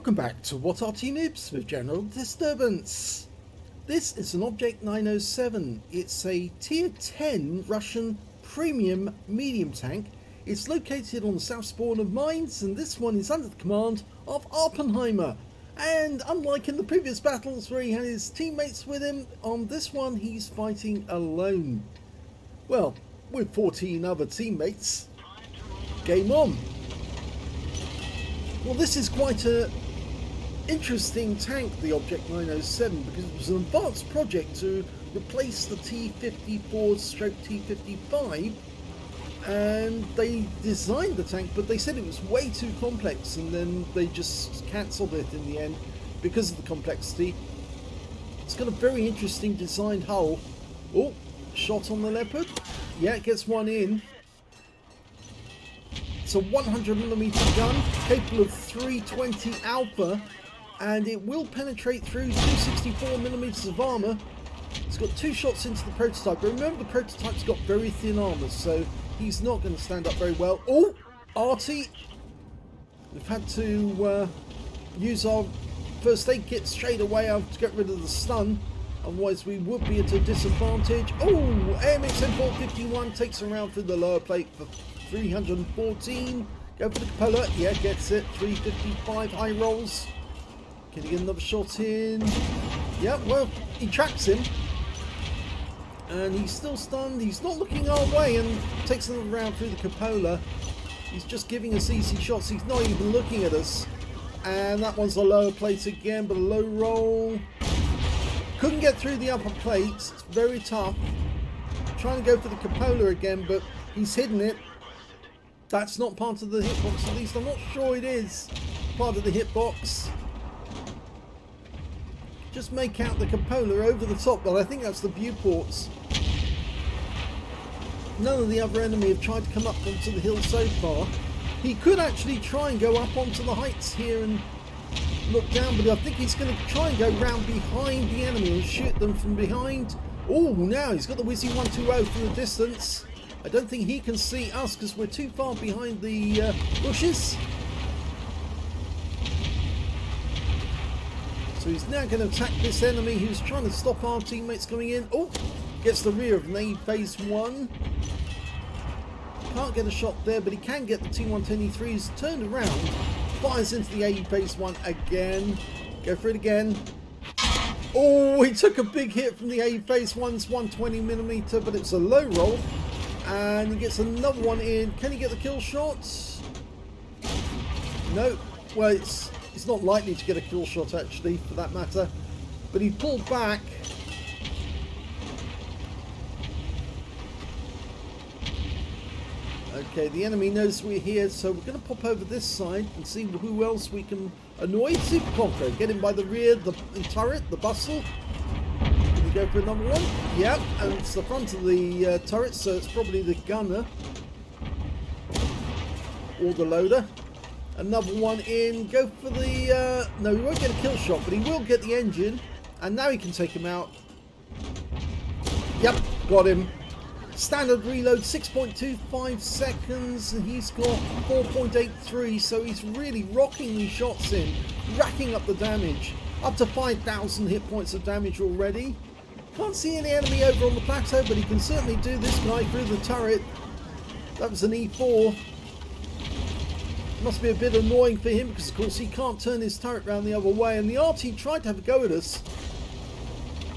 Welcome back to What Arty Noobs with General Disturbance. This is an Object 907. It's a tier 10 Russian premium medium tank. It's located on the south spawn of mines, and this one is under the command of Awppenheimer. And unlike in the previous battles where he had his teammates with him, on this one he's fighting alone. Well, with 14 other teammates. Game on. Well, this is quite an interesting tank, the Object 907, because it was an advanced project to replace the T-54/T-55, and they designed the tank, but they said it was way too complex, and then they just cancelled it in the end because of the complexity. It's got a very interesting designed hull. Oh, shot on the Leopard. Yeah, it gets one in. It's a 100mm gun, capable of 320 alpha, and it will penetrate through 264mm of armour. It's got 2 shots into the prototype, but remember the prototype's got very thin armour, so he's not going to stand up very well. Oh, Arty! We've had to use our first aid kit straight away to get rid of the stun, otherwise we would be at a disadvantage. Oh, AMX M451 takes him around through the lower plate for 314. Go for the cupola. Yeah, gets it. 355 high rolls. Can he get another shot in? Yeah, well, he tracks him. And he's still stunned. He's not looking our way and takes another round through the cupola. He's just giving us easy shots. He's not even looking at us. And that one's a lower plate again, but a low roll. Couldn't get through the upper plates. It's very tough. Trying to go for the cupola again, but he's hidden it. That's not part of the hitbox, at least. I'm not sure it is part of the hitbox. Just make out the cupola over the top, but I think that's the viewports. None of the other enemy have tried to come up onto the hill so far. He could actually try and go up onto the heights here and look down, but I think he's going to try and go round behind the enemy and shoot them from behind. Oh, now he's got the Wizzy 120 from the distance. I don't think he can see us because we're too far behind the bushes. So he's now going to attack this enemy who's trying to stop our teammates coming in. Oh, gets the rear of an A phase 1. Can't get a shot there, but he can get the T110E3. He's turned around, fires into the A phase 1 again. Go for it again. Oh, he took a big hit from the A phase 1's 120mm, but it's a low roll. And he gets another one in. Can he get the kill shots? No. Well, it's not likely to get a kill shot, actually, for that matter. But he pulled back. Okay, the enemy knows we're here, so we're going to pop over this side and see who else we can annoy. Super Conqueror, get him by the rear, the turret, the bustle. Go for another one. Yep, and it's the front of the turret, so it's probably the gunner or the loader. Another one in. Go for the no, he won't get a kill shot, but he will get the engine, and now he can take him out. Yep, got him. Standard reload 6.25 seconds, and he's got 4.83, so he's really rocking these shots in, racking up the damage. Up to 5,000 hit points of damage already. Can't see any enemy over on the plateau, but he can certainly do this guy through the turret. That was an E4. Must be a bit annoying for him because, of course, he can't turn his turret around the other way. And the Arty tried to have a go at us.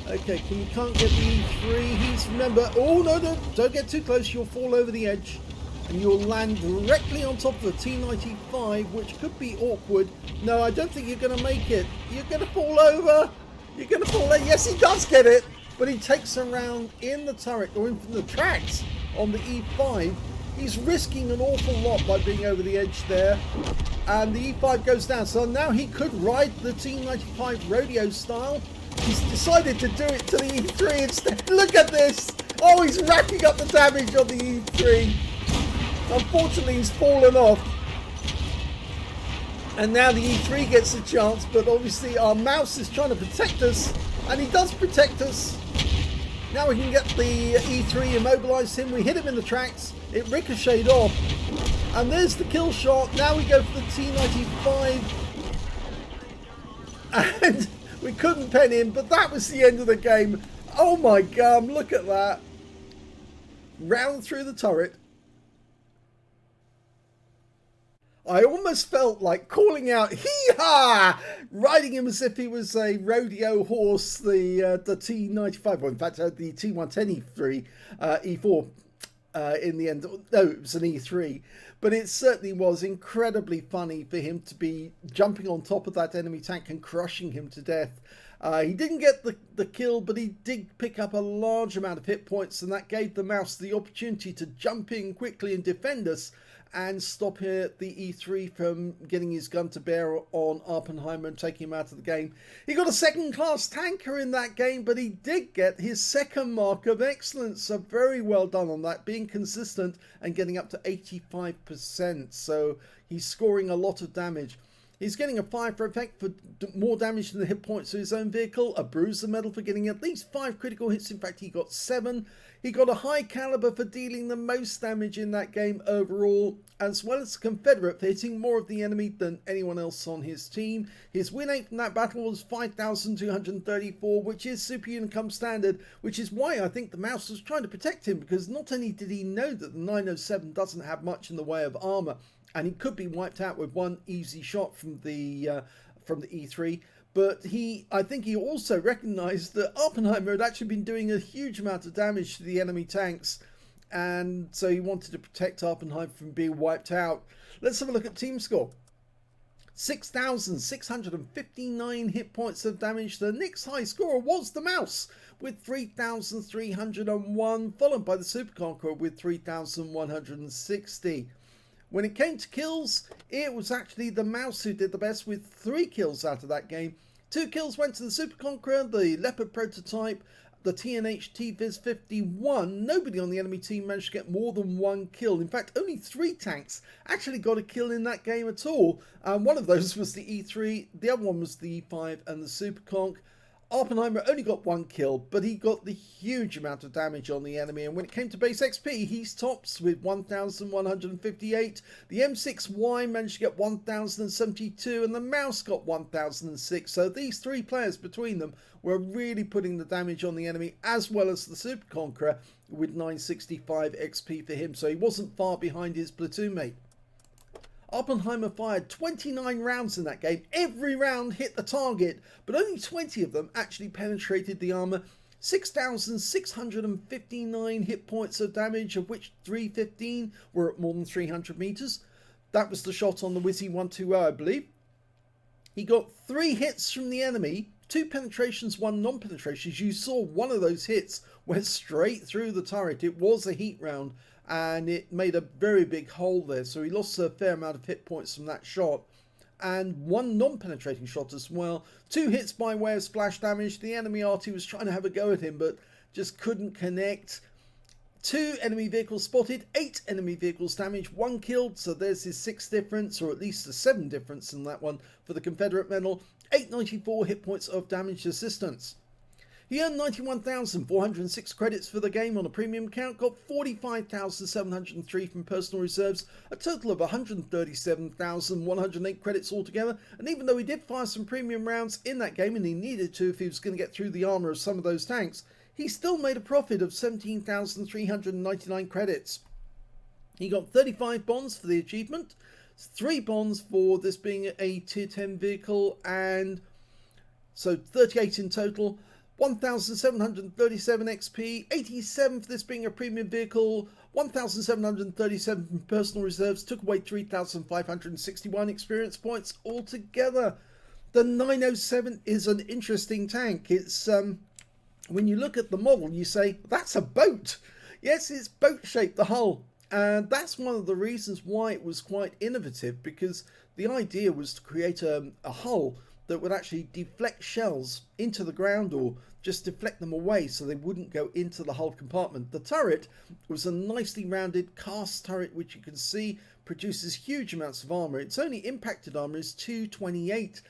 Okay, you can't get the E3. He's, remember, oh no, don't get too close. You'll fall over the edge. And you'll land directly on top of the T-95, which could be awkward. No, I don't think you're going to make it. You're going to fall over. You're going to fall over. Yes, he does get it. But he takes around in the turret, or in from the tracks on the E5. He's risking an awful lot by being over the edge there. And the E5 goes down. So now he could ride the T-95 rodeo style. He's decided to do it to the E3 instead. Look at this. Oh, he's racking up the damage on the E3. Unfortunately, he's fallen off. And now the E3 gets a chance, but obviously our mouse is trying to protect us, and he does protect us. Now we can get the E3, immobilise him. We hit him in the tracks. It ricocheted off. And there's the kill shot. Now we go for the T-95. And we couldn't pen him, but that was the end of the game. Oh my god, look at that. Round through the turret. I almost felt like calling out hee-haw, riding him as if he was a rodeo horse, the T95, well in fact the T110 E3, E4 in the end. No, it was an E3, but it certainly was incredibly funny for him to be jumping on top of that enemy tank and crushing him to death. He didn't get the kill, but he did pick up a large amount of hit points, and that gave the mouse the opportunity to jump in quickly and defend us and stop the E3 from getting his gun to bear on Awppenheimer and taking him out of the game. He got a second-class tanker in that game, but he did get his second mark of excellence. So very well done on that, being consistent and getting up to 85%. So he's scoring a lot of damage. He's getting a 5 for effect for more damage than the hit points of his own vehicle, a bruiser medal for getting at least 5 critical hits. In fact, he got 7. He got a high caliber for dealing the most damage in that game overall, as well as Confederate for hitting more of the enemy than anyone else on his team. His win rate from that battle was 5,234, which is super income standard, which is why I think the mouse was trying to protect him, because not only did he know that the 907 doesn't have much in the way of armor, and he could be wiped out with one easy shot from the E3. But I think he also recognised that Awppenheimer had actually been doing a huge amount of damage to the enemy tanks, and so he wanted to protect Awppenheimer from being wiped out. Let's have a look at team score. 6,659 hit points of damage. The next high scorer was the mouse with 3,301, followed by the Super Conqueror with 3,160. When it came to kills, it was actually the mouse who did the best with 3 kills out of that game. 2 kills went to the Super Conqueror, the Leopard prototype, the TNH T-Viz 51. Nobody on the enemy team managed to get more than 1 kill. In fact, only 3 tanks actually got a kill in that game at all. One of those was the E3, the other one was the E5 and the Super Conq. Awppenheimer only got 1 kill, but he got the huge amount of damage on the enemy. And when it came to base XP, he's tops with 1,158. The M6Y managed to get 1,072, and the mouse got 1,006. So these 3 players between them were really putting the damage on the enemy, as well as the Super Conqueror with 965 XP for him. So he wasn't far behind his platoon mate. Awppenheimer fired 29 rounds in that game. Every round hit the target, but only 20 of them actually penetrated the armor. 6,659 hit points of damage, of which 315 were at more than 300 meters. That was the shot on the Wizzy 120, I believe. He got 3 hits from the enemy, 2 penetrations, 1 non-penetrations. You saw one of those hits went straight through the turret. It was a heat round, and it made a very big hole there, so he lost a fair amount of hit points from that shot. And 1 non-penetrating shot as well. 2 hits by way of splash damage. The enemy Arty was trying to have a go at him, but just couldn't connect. 2 enemy vehicles spotted, 8 enemy vehicles damaged, 1 killed, so there's his 6 difference, or at least a 7 difference in that one for the Confederate medal. 894 hit points of damage assistance. He earned 91,406 credits for the game on a premium account, got 45,703 from personal reserves, a total of 137,108 credits altogether. And even though he did fire some premium rounds in that game, and he needed to if he was going to get through the armor of some of those tanks, he still made a profit of 17,399 credits. He got 35 bonds for the achievement, 3 bonds for this being a tier 10 vehicle, and so 38 in total. 1,737 XP, 87 for this being a premium vehicle, 1,737 from personal reserves, took away 3,561 experience points altogether. The 907 is an interesting tank. It's when you look at the model, you say, that's a boat. Yes, it's boat-shaped, the hull. And that's one of the reasons why it was quite innovative, because the idea was to create a hull that would actually deflect shells into the ground, or just deflect them away so they wouldn't go into the hull compartment. The turret was a nicely rounded cast turret, which you can see produces huge amounts of armor. Its only impacted armor is 228.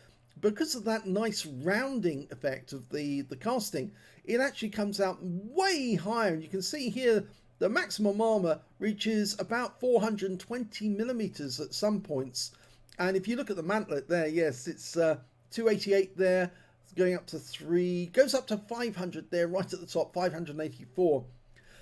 Because of that nice rounding effect of the casting, it actually comes out way higher. And you can see here the maximum armor reaches about 420 millimeters at some points. And if you look at the mantlet there, yes, it's 288 there, going up to 3, goes up to 500 there, right at the top, 584.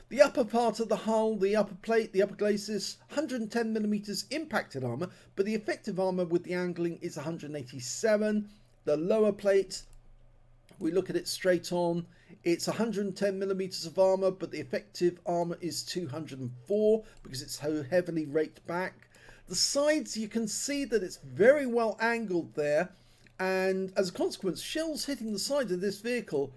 The upper part of the hull, the upper plate, the upper glacis, 110mm impacted armour, but the effective armour with the angling is 187. The lower plate, we look at it straight on, it's 110mm of armour, but the effective armour is 204 because it's so heavily raked back. The sides, you can see that it's very well angled there, and as a consequence, shells hitting the side of this vehicle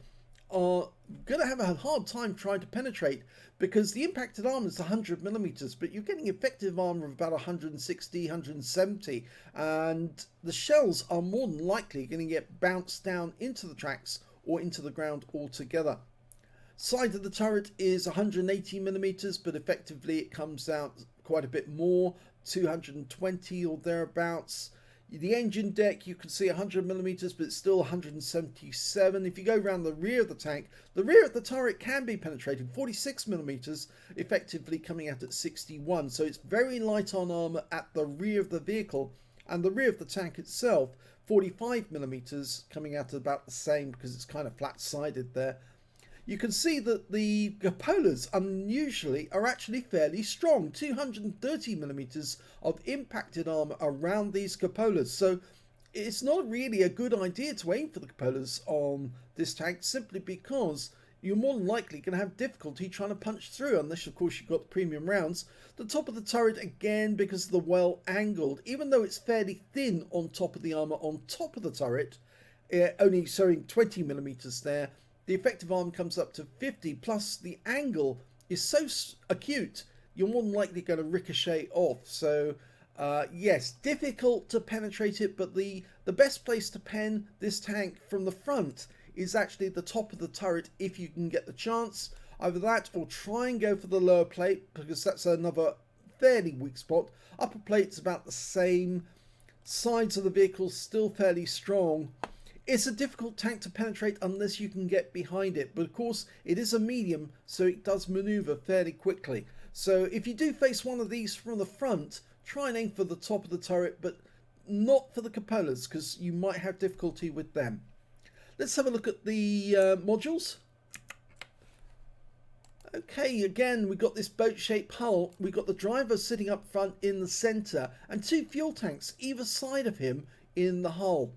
are going to have a hard time trying to penetrate because the impacted armor is 100mm, but you're getting effective armor of about 160, 170, and the shells are more than likely going to get bounced down into the tracks or into the ground altogether. Side of the turret is 180mm, but effectively it comes out quite a bit more, 220 or thereabouts. The engine deck, you can see 100mm, but it's still 177. If you go around the rear of the tank, the rear of the turret can be penetrated, 46mm, effectively coming out at 61. So it's very light on armor at the rear of the vehicle, and the rear of the tank itself, 45mm, coming out at about the same because it's kind of flat-sided there. You can see that the cupolas, unusually, are actually fairly strong. 230mm of impacted armor around these cupolas. So it's not really a good idea to aim for the cupolas on this tank, simply because you're more than likely going to have difficulty trying to punch through, unless of course you've got the premium rounds. The top of the turret, again, because of the well angled, even though it's fairly thin on top of the armor on top of the turret, only showing 20mm there, the effective arm comes up to 50, plus the angle is so acute, you're more than likely going to ricochet off. So yes, difficult to penetrate it, but the best place to pen this tank from the front is actually the top of the turret if you can get the chance. Either that or try and go for the lower plate, because that's another fairly weak spot. Upper plate's about the same. Sides of the vehicle still fairly strong. It's a difficult tank to penetrate unless you can get behind it, but of course it is a medium, so it does maneuver fairly quickly. So if you do face one of these from the front, try and aim for the top of the turret, but not for the cupolas, because you might have difficulty with them. Let's have a look at the modules. Okay, again, we've got this boat-shaped hull. We've got the driver sitting up front in the centre, and two fuel tanks either side of him in the hull.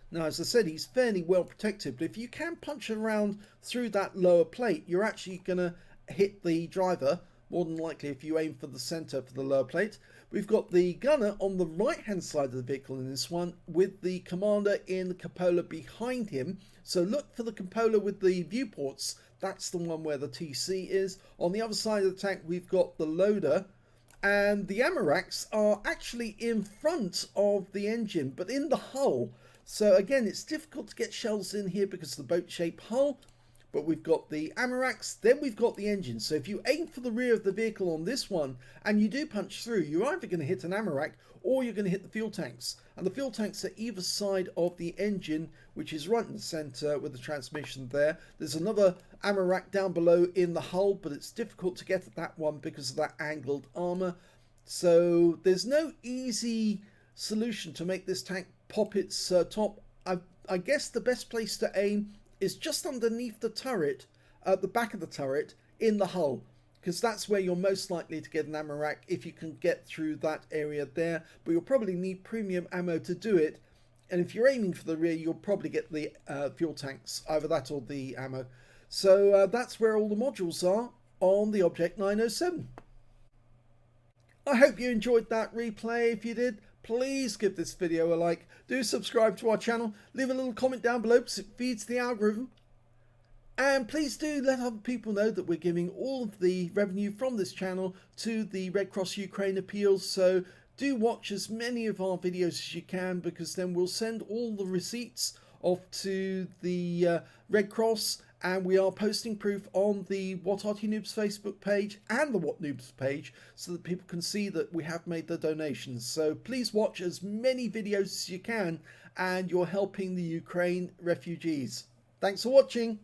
Now, as I said, he's fairly well protected, but if you can punch around through that lower plate, you're actually going to hit the driver, more than likely if you aim for the centre for the lower plate. We've got the gunner on the right-hand side of the vehicle in this one, with the commander in the cupola behind him. So look for the cupola with the viewports. That's the one where the TC is. On the other side of the tank, we've got the loader, and the ammo racks are actually in front of the engine, but in the hull. So again, it's difficult to get shells in here because of the boat-shaped hull, but we've got the ammo racks, then we've got the engine. So if you aim for the rear of the vehicle on this one, and you do punch through, you're either going to hit an ammo rack, or you're going to hit the fuel tanks. And the fuel tanks are either side of the engine, which is right in the centre with the transmission there. There's another ammo rack down below in the hull, but it's difficult to get at that one because of that angled armour. So there's no easy solution to make this tank pop its top. I guess the best place to aim is just underneath the turret, at the back of the turret, in the hull, because that's where you're most likely to get an ammo rack if you can get through that area there. But you'll probably need premium ammo to do it, and if you're aiming for the rear, you'll probably get the fuel tanks, either that or the ammo. So that's where all the modules are on the Object 907. I hope you enjoyed that replay. If you did, please give this video a like. Do subscribe to our channel. Leave a little comment down below because it feeds the algorithm. And please do let other people know that we're giving all of the revenue from this channel to the Red Cross Ukraine appeals. So do watch as many of our videos as you can, because then we'll send all the receipts off to the Red Cross. And we are posting proof on the What Arty Noobs Facebook page and the What Noobs page, so that people can see that we have made the donations. So please watch as many videos as you can, and you're helping the Ukraine refugees. Thanks for watching.